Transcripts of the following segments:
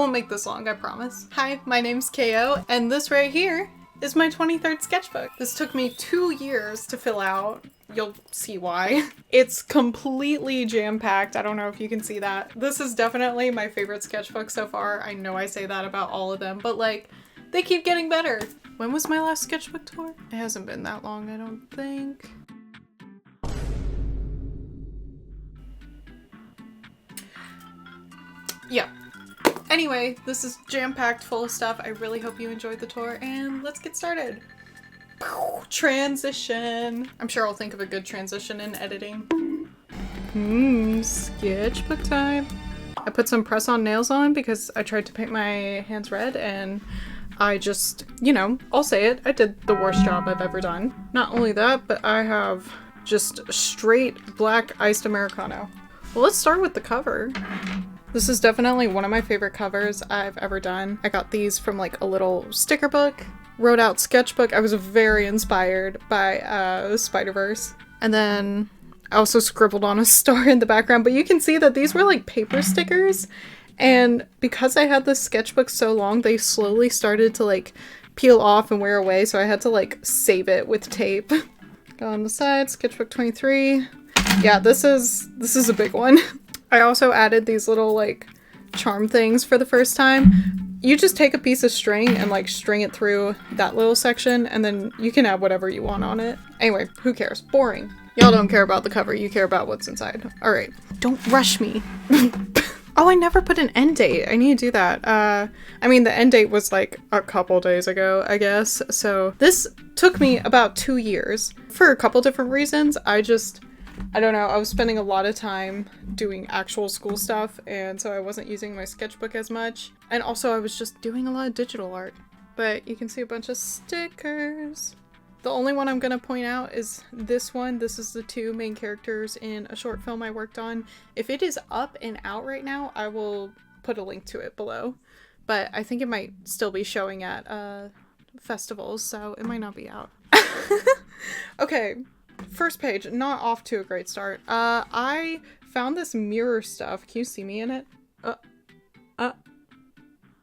won't make this long, I promise. Hi, my name's KO, and this right here is my 23rd sketchbook. This took me 2 years to fill out. You'll see why. It's completely jam-packed. I don't know if you can see that. This is definitely my favorite sketchbook so far. I know I say that about all of them, but like, they keep getting better. When was my last sketchbook tour? It hasn't been that long, I don't think. Yeah. Anyway, this is jam-packed full of stuff. I really hope you enjoyed the tour, and let's get started. Transition. I'm sure I'll think of a good transition in editing. Sketchbook time. I put some press-on nails on because I tried to paint my hands red, and I just, you know, I'll say it, I did the worst job I've ever done. Not only that, but I have just straight black iced Americano. Well, let's start with the cover. This is definitely one of my favorite covers I've ever done. I got these from like a little sticker book, wrote out sketchbook. I was very inspired by Spider-Verse. And then I also scribbled on a star in the background, but you can see that these were like paper stickers. And because I had this sketchbook so long, they slowly started to like peel off and wear away. So I had to like save it with tape. Go on the side, sketchbook 23. Yeah, this is a big one. I also added these little like charm things for the first time. You just take a piece of string and like string it through that little section, and then you can add whatever you want on it. Anyway, who cares? Boring. Y'all don't care about the cover, you care about what's inside. Alright, don't rush me. Oh, I never put an end date. I need to do that. I mean, the end date was like a couple days ago, I guess. So this took me about 2 years for a couple different reasons. I don't know, I was spending a lot of time doing actual school stuff, and so I wasn't using my sketchbook as much. And also I was just doing a lot of digital art. But you can see a bunch of stickers. The only one I'm gonna point out is this one. This is the 2 main characters in a short film I worked on. If it is up and out right now, I will put a link to it below. But I think it might still be showing at festivals, so it might not be out. Okay. First page, not off to a great start. I found this mirror stuff. Can you see me in it?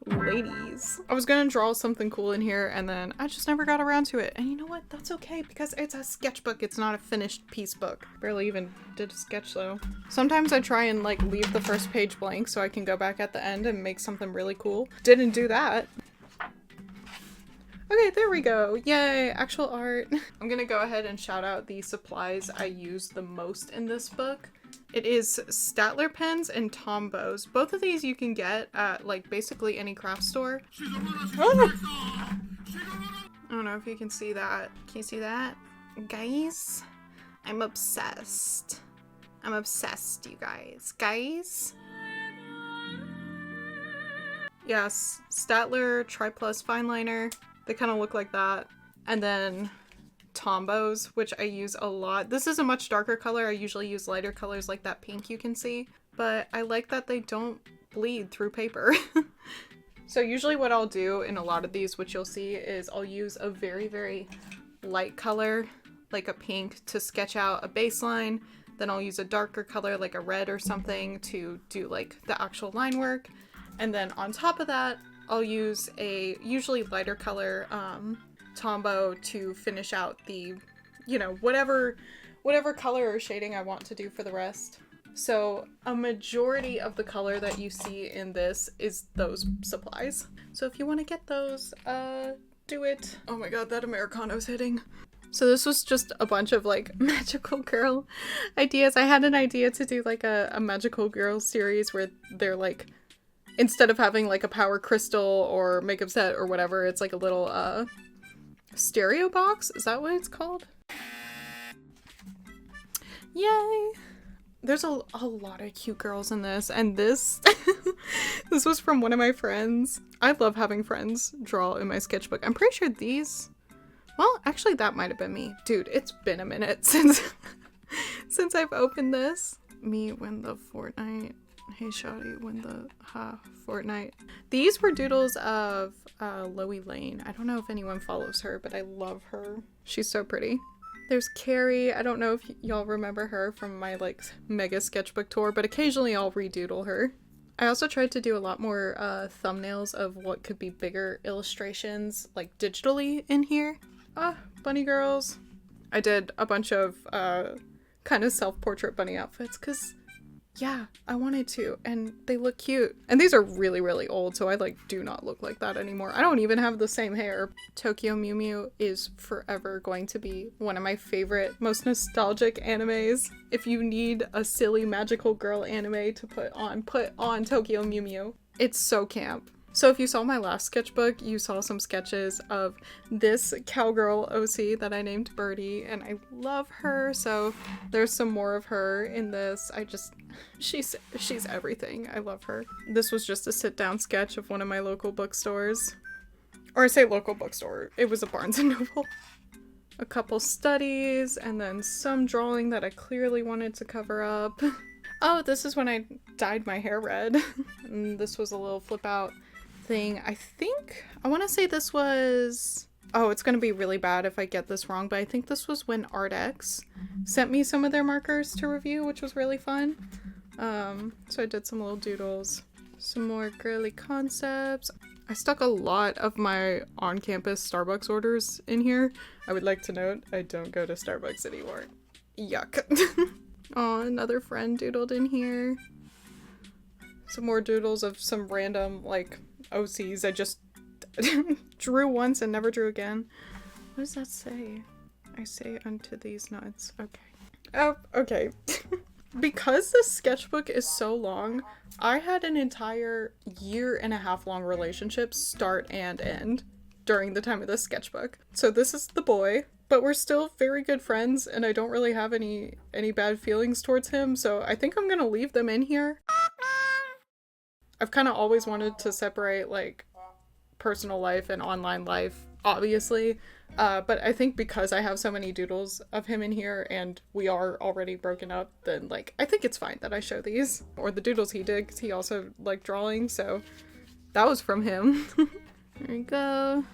Ladies. I was gonna draw something cool in here, and then I just never got around to it. And you know what? That's okay, because it's a sketchbook. It's not a finished piece book. Barely even did a sketch, though. Sometimes I try and, like, leave the first page blank so I can go back at the end and make something really cool. Didn't do that. Okay, there we go. Yay, actual art. I'm gonna go ahead and shout out the supplies I use the most in this book. It is Statler pens and Tombows. Both of these you can get at like basically any craft store. Oh. I don't know if you can see that. Can you see that? Guys, I'm obsessed. I'm obsessed, you guys. Guys? Yes, Statler Tri-Plus Fine Liner. They kind of look like that. And then Tombows, which I use a lot. This is a much darker color. I usually use lighter colors like that pink you can see. But I like that they don't bleed through paper. So usually what I'll do in a lot of these, which you'll see, is I'll use a very, very light color, like a pink, to sketch out a baseline. Then I'll use a darker color, like a red or something, to do like the actual line work. And then on top of that, I'll use a usually lighter color Tombow to finish out the, you know, whatever color or shading I want to do for the rest. So a majority of the color that you see in this is those supplies. So if you want to get those, do it. Oh my god, that Americano's hitting. So this was just a bunch of like magical girl ideas. I had an idea to do like a magical girl series where they're like, instead of having like a power crystal or makeup set or whatever, it's like a little stereo box. Is that what it's called? Yay! There's a lot of cute girls in this, and this this was from one of my friends. I love having friends draw in my sketchbook. I'm pretty sure these, well, actually that might have been me. Dude, it's been a minute since since I've opened this. Me win the Fortnite. Hey shawty, win the Fortnite. These were doodles of Loey Lane. I don't know if anyone follows her, but I love her. She's so pretty. There's Carrie. I don't know if y'all remember her from my like mega sketchbook tour, but occasionally I'll redoodle her. I also tried to do a lot more thumbnails of what could be bigger illustrations, like digitally in here. Ah, bunny girls. I did a bunch of kind of self-portrait bunny outfits because, yeah, I wanted to, and they look cute. And these are really, really old, so I like do not look like that anymore. I don't even have the same hair. Tokyo Mew Mew is forever going to be one of my favorite, most nostalgic animes. If you need a silly magical girl anime to put on Tokyo Mew Mew. It's so camp. So if you saw my last sketchbook, you saw some sketches of this cowgirl OC that I named Birdie, and I love her, so there's some more of her in this. She's everything. I love her. This was just a sit-down sketch of one of my local bookstores. Or I say local bookstore, it was a Barnes & Noble. A couple studies, and then some drawing that I clearly wanted to cover up. Oh, this is when I dyed my hair red. And this was a little flip out thing. I want to say this was, oh, it's going to be really bad if I get this wrong, but I think this was when ArtX sent me some of their markers to review, which was really fun. So I did some little doodles, some more girly concepts. I stuck a lot of my on-campus Starbucks orders in here. I would like to note, I don't go to Starbucks anymore. Yuck. Oh, another friend doodled in here. Some more doodles of some random, like, OCs I just drew once and never drew again. What does that say? I say unto these nuts. Okay. Oh, okay. Because this sketchbook is so long, I had an entire 1.5 year long relationship start and end during the time of this sketchbook. So this is the boy, but we're still very good friends, and I don't really have any bad feelings towards him, so I think I'm gonna leave them in here. I've kind of always wanted to separate, like, personal life and online life, obviously, but I think because I have so many doodles of him in here and we are already broken up, then, like, I think it's fine that I show these. Or the doodles he did, because he also liked drawing, so that was from him. There you go.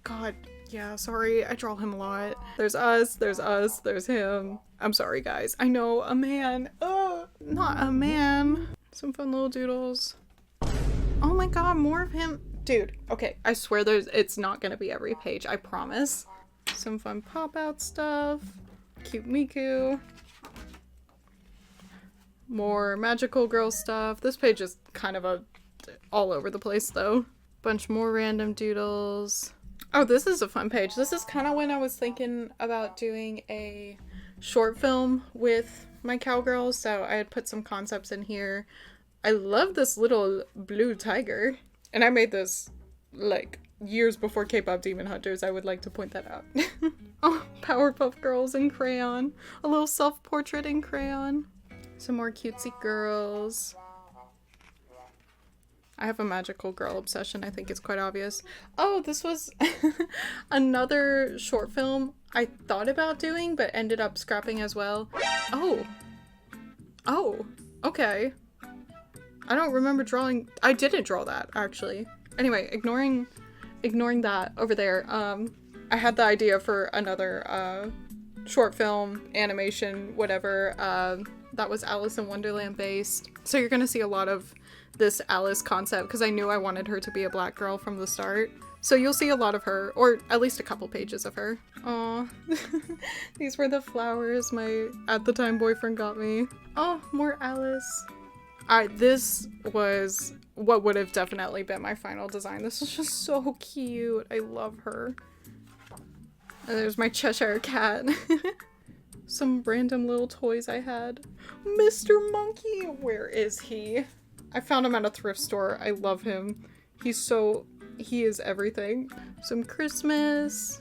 God, yeah, sorry, I draw him a lot. There's us, there's him. I'm sorry, guys. I know, a man. Oh, not a man. Some fun little doodles. Oh my god, more of him. Dude, okay, I swear it's not gonna be every page, I promise. Some fun pop-out stuff. Cute Miku. More magical girl stuff. This page is kind of all over the place though. Bunch more random doodles. Oh, this is a fun page. This is kind of when I was thinking about doing a short film with my cowgirls, so I had put some concepts in here. I love this little blue tiger, and I made this like years before K-pop Demon Hunters. I would like to point that out. Oh, Powerpuff Girls in crayon. A little self-portrait in crayon. Some more cutesy girls. I have a magical girl obsession. I think it's quite obvious. Oh, this was another short film I thought about doing, but ended up scrapping as well. Oh, okay. I don't remember drawing. I didn't draw that, actually. Anyway, ignoring that over there, I had the idea for another short film, animation, whatever, that was Alice in Wonderland based. So you're gonna see a lot of this Alice concept because I knew I wanted her to be a black girl from the start. So you'll see a lot of her, or at least a couple pages of her. Aw. These were the flowers my, at the time, boyfriend got me. Oh, more Alice. This was what would have definitely been my final design. This is just so cute. I love her. And there's my Cheshire cat. Some random little toys I had. Mr. Monkey! Where is he? I found him at a thrift store. I love him. He is everything. Some Christmas.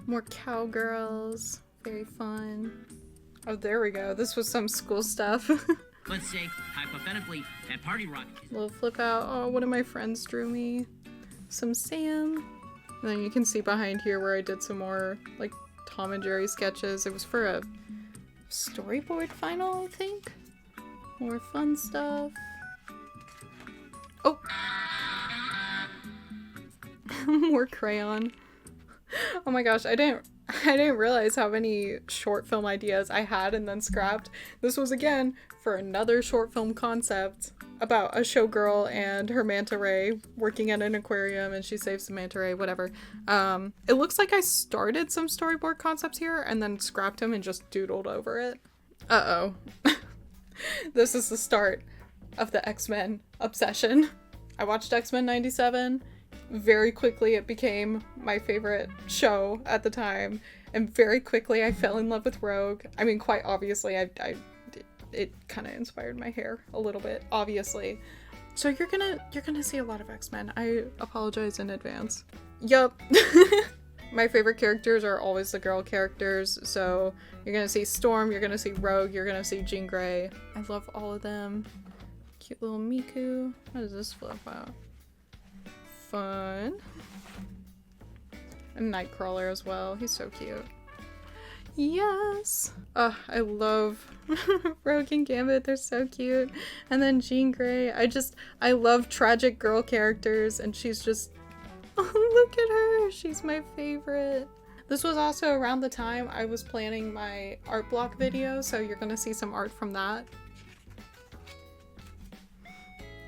More cowgirls. Very fun. Oh, there we go. This was some school stuff. Let's say, hypothetically, that party rock. Little flip out. Oh, one of my friends drew me. Some Sam. And then you can see behind here where I did some more, like, Tom and Jerry sketches. It was for a storyboard final, I think. More fun stuff. Oh! More crayon. Oh my gosh, I didn't I didn't realize how many short film ideas I had and then scrapped. This was again for another short film concept about a showgirl and her manta ray working at an aquarium, and she saves the manta ray, whatever. It looks like I started some storyboard concepts here and then scrapped them and just doodled over it. Uh-oh. This is the start of the X-Men obsession. I watched X-Men 97. Very quickly it became my favorite show at the time, and very quickly I fell in love with Rogue. I mean, quite obviously, it kind of inspired my hair a little bit, obviously. So you're gonna see a lot of X-Men. I apologize in advance. Yup. My favorite characters are always the girl characters, so you're gonna see Storm, you're gonna see Rogue, you're gonna see Jean Grey. I love all of them. Cute little Miku. What does this flip out? Fun. And Nightcrawler as well. He's so cute. Yes! I love Rogue and Gambit. They're so cute. And then Jean Grey. I love tragic girl characters, and she's just... Oh, look at her! She's my favorite. This was also around the time I was planning my art block video, so you're gonna see some art from that.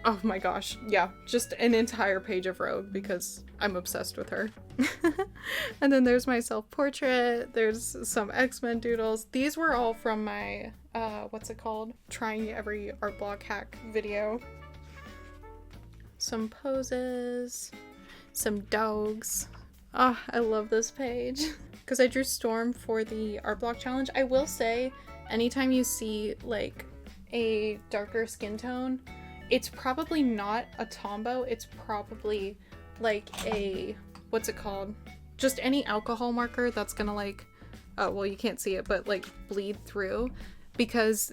Oh my gosh, yeah, just an entire page of Rogue because I'm obsessed with her. And then there's my self-portrait, there's some X-Men doodles. These were all from my, what's it called? Trying every art block hack video. Some poses, some dogs. Oh, I love this page. Because I drew Storm for the art block challenge. I will say, anytime you see like a darker skin tone, it's probably not a Tombow, it's probably like a, what's it called? Just any alcohol marker that's gonna like, well you can't see it, but like bleed through, because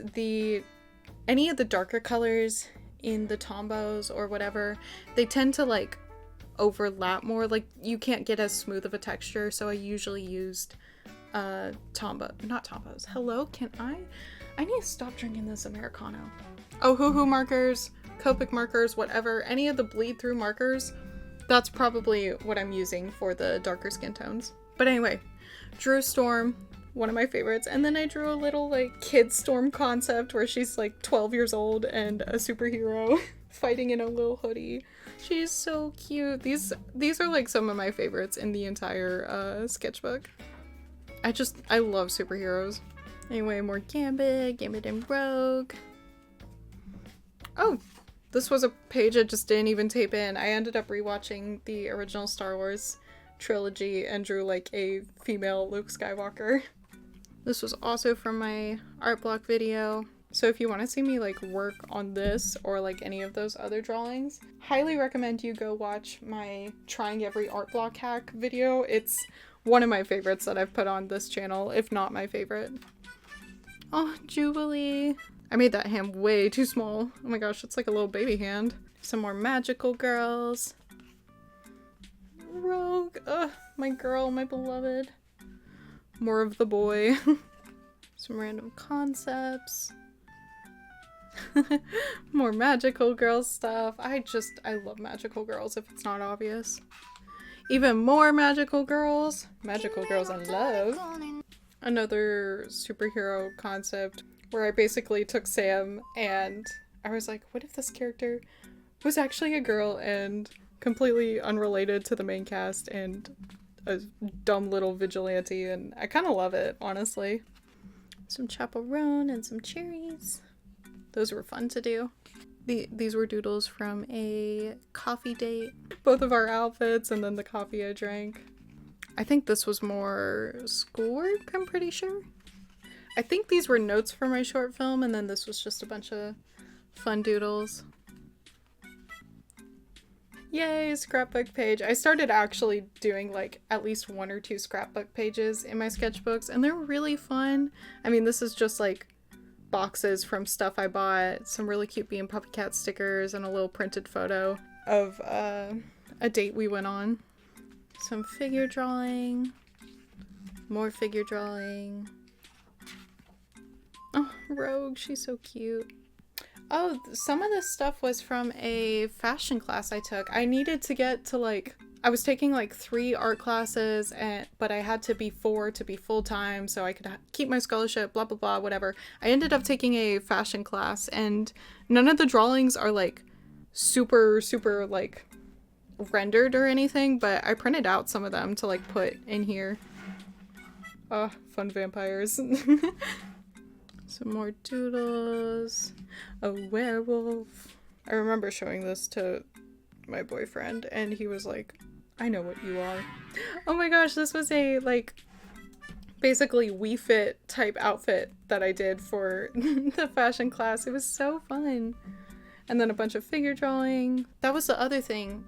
any of the darker colors in the Tombows or whatever, they tend to like overlap more, like you can't get as smooth of a texture, so I usually used not Tombows. Hello, I need to stop drinking this Americano. Oh, Hoo-Hoo markers, Copic markers, whatever, any of the bleed through markers, that's probably what I'm using for the darker skin tones. But anyway, drew Storm, one of my favorites, and then I drew a little like kid Storm concept where she's like 12 years old and a superhero fighting in a little hoodie. She's so cute. These are like some of my favorites in the entire sketchbook. I love superheroes. Anyway, more Gambit and Rogue. Oh, this was a page I just didn't even tape in. I ended up rewatching the original Star Wars trilogy and drew like a female Luke Skywalker. This was also from my art block video. So if you want to see me like work on this or like any of those other drawings, highly recommend you go watch my trying every art block hack video. It's one of my favorites that I've put on this channel, if not my favorite. Oh, Jubilee. I made that hand way too small. Oh my gosh, it's like a little baby hand. Some more magical girls. Rogue. Ugh, my girl, my beloved. More of the boy. Some random concepts. More magical girl stuff. I love magical girls, if it's not obvious. Even more magical girls. Magical girls in love. Another superhero concept where I basically took Sam and I was like, what if this character was actually a girl and completely unrelated to the main cast and a dumb little vigilante, and I kind of love it, honestly. Some chaperone and some cherries. Those were fun to do. These were doodles from a coffee date. Both of our outfits and then the coffee I drank. I think this was more schoolwork, I'm pretty sure. I think these were notes for my short film, and then this was just a bunch of fun doodles. Yay, scrapbook page. I started actually doing like at least 1 or 2 scrapbook pages in my sketchbooks, and they're really fun. I mean, this is just like boxes from stuff I bought, some really cute Bee and Puppy Cat stickers, and a little printed photo of a date we went on. Some figure drawing. More figure drawing. Oh, Rogue, she's so cute. Oh, some of this stuff was from a fashion class I took. I needed to get to like, I was taking like 3 art classes, but I had to be 4 to be full-time so I could keep my scholarship, blah, blah, blah, whatever. I ended up taking a fashion class, and none of the drawings are like super, super like rendered or anything, but I printed out some of them to like put in here. Oh, fun vampires. Some more doodles. A werewolf. I remember showing this to my boyfriend and he was like, I know what you are. Oh my gosh, this was a like basically Wii Fit type outfit that I did for the fashion class. It was so fun. And then a bunch of figure drawing. That was the other thing.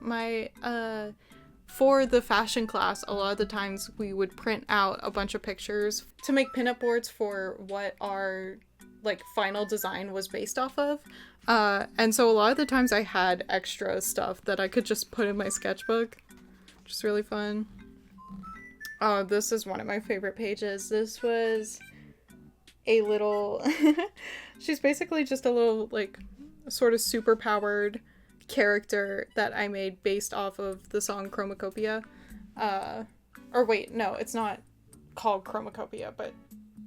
For the fashion class, a lot of the times we would print out a bunch of pictures to make pinup boards for what our like final design was based off of. And so a lot of the times I had extra stuff that I could just put in my sketchbook, which is really fun. Oh, this is one of my favorite pages. This was a little, she's basically just a little like sort of super powered character that I made based off of the song Chromacopia. Or wait, no, it's not called Chromacopia, but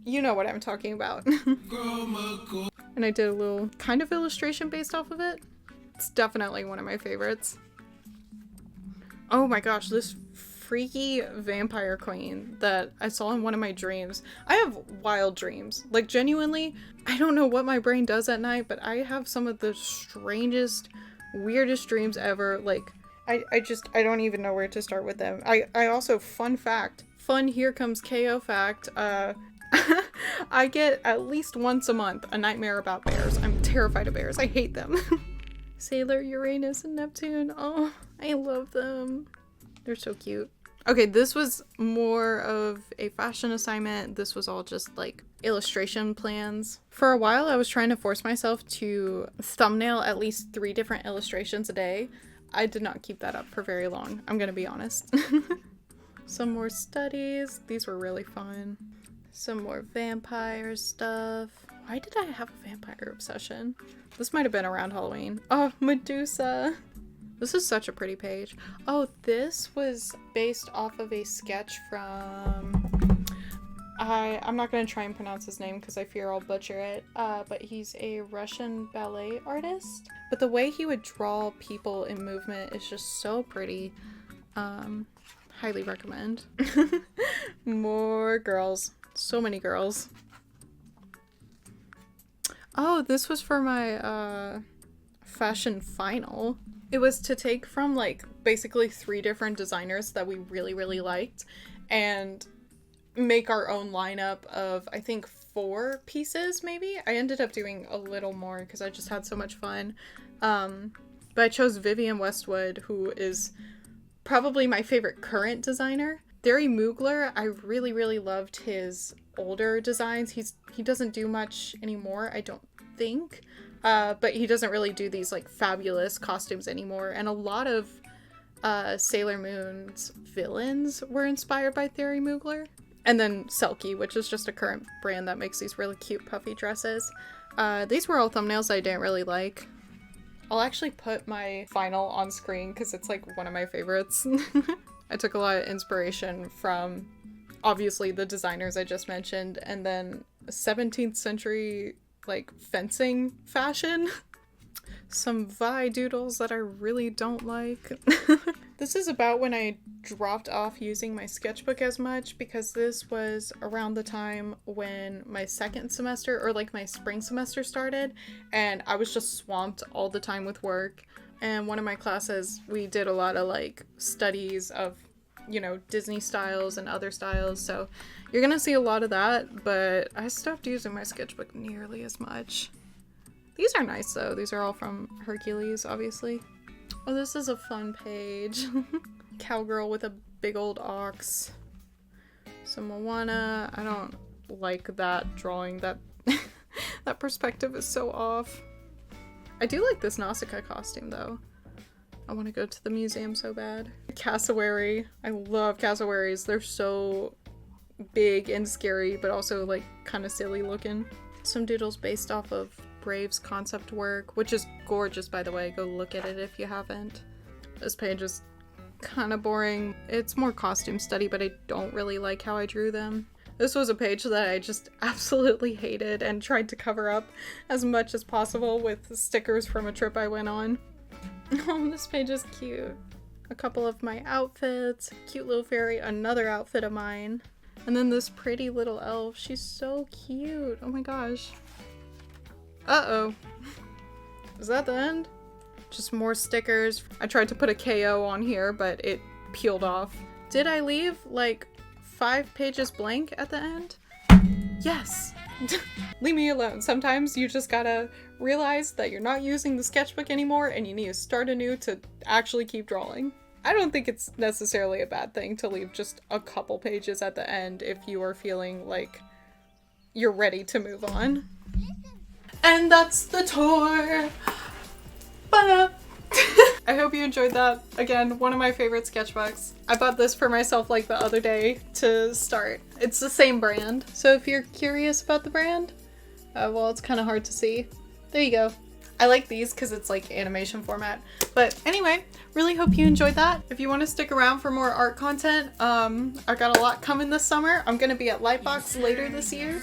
you know what I'm talking about. And I did a little kind of illustration based off of it. It's definitely one of my favorites. Oh my gosh, this freaky vampire queen that I saw in one of my dreams. I have wild dreams. Like genuinely, I don't know what my brain does at night, but I have some of the strangest, weirdest dreams ever. Like I don't even know where to start with them. I also, fun here comes KO fact, I get at least once a month a nightmare about bears. I'm terrified of bears. I hate them. Sailor, Uranus, and Neptune. Oh, I love them. They're so cute. Okay, this was more of a fashion assignment. This was all just like illustration plans. For a while, I was trying to force myself to thumbnail at least 3 different illustrations a day. I did not keep that up for very long, I'm gonna be honest. Some more studies. These were really fun. Some more vampire stuff. Why did I have a vampire obsession? This might have been around Halloween. Oh, Medusa. This is such a pretty page. Oh, this was based off of a sketch from... I'm not going to try and pronounce his name because I fear I'll butcher it, but he's a Russian ballet artist. But the way he would draw people in movement is just so pretty. Highly recommend. More girls. So many girls. Oh, this was for my fashion final. It was to take from like basically 3 different designers that we really, really liked and make our own lineup of, I think, 4 pieces maybe. I ended up doing a little more because I just had so much fun. But I chose Vivienne Westwood, who is probably my favorite current designer. Thierry Mugler, I really, really loved his older designs. He doesn't do much anymore, I don't think. But he doesn't really do these like fabulous costumes anymore. And a lot of Sailor Moon's villains were inspired by Thierry Mugler. And then Selkie, which is just a current brand that makes these really cute puffy dresses. These were all thumbnails I didn't really like. I'll actually put my final on screen because it's like one of my favorites. I took a lot of inspiration from obviously the designers I just mentioned, and then 17th century like fencing fashion. Some Vi doodles that I really don't like. This is about when I dropped off using my sketchbook as much because this was around the time when my second semester or like my spring semester started and I was just swamped all the time with work. And one of my classes, we did a lot of like studies of, you know, Disney styles and other styles. So you're gonna see a lot of that, but I stopped using my sketchbook nearly as much. These are nice though. These are all from Hercules, obviously. Oh, this is a fun page. Cowgirl with a big old ox. Some Moana. I don't like that drawing. That that perspective is so off. I do like this Nausicaa costume though. I want to go to the museum so bad. Cassowary. I love cassowaries. They're so big and scary, but also like kind of silly looking. Some doodles based off of Brave's concept work, which is gorgeous, by the way. Go look at it if you haven't. This page is kind of boring. It's more costume study, but I don't really like how I drew them. This was a page that I just absolutely hated and tried to cover up as much as possible with stickers from a trip I went on. Oh, this page is cute. A couple of my outfits, cute little fairy, another outfit of mine, and then this pretty little elf. She's so cute. Oh my gosh. Uh-oh. Is that the end? Just more stickers. I tried to put a KO on here, but it peeled off. Did I leave like 5 pages blank at the end? Yes! Leave me alone. Sometimes you just gotta realize that you're not using the sketchbook anymore and you need to start anew to actually keep drawing. I don't think it's necessarily a bad thing to leave just a couple pages at the end if you are feeling like you're ready to move on. And that's the tour! Ba-da! I hope you enjoyed that. Again, one of my favorite sketchbooks. I bought this for myself like the other day to start. It's the same brand. So if you're curious about the brand, well, it's kind of hard to see. There you go. I like these because it's like animation format. But anyway, really hope you enjoyed that. If you want to stick around for more art content, I've got a lot coming this summer. I'm going to be at Lightbox later this year.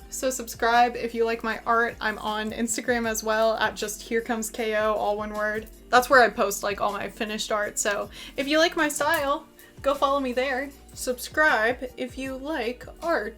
So subscribe if you like my art. I'm on Instagram as well at just here comes KO, all one word. That's where I post like all my finished art. So if you like my style, go follow me there. Subscribe if you like art.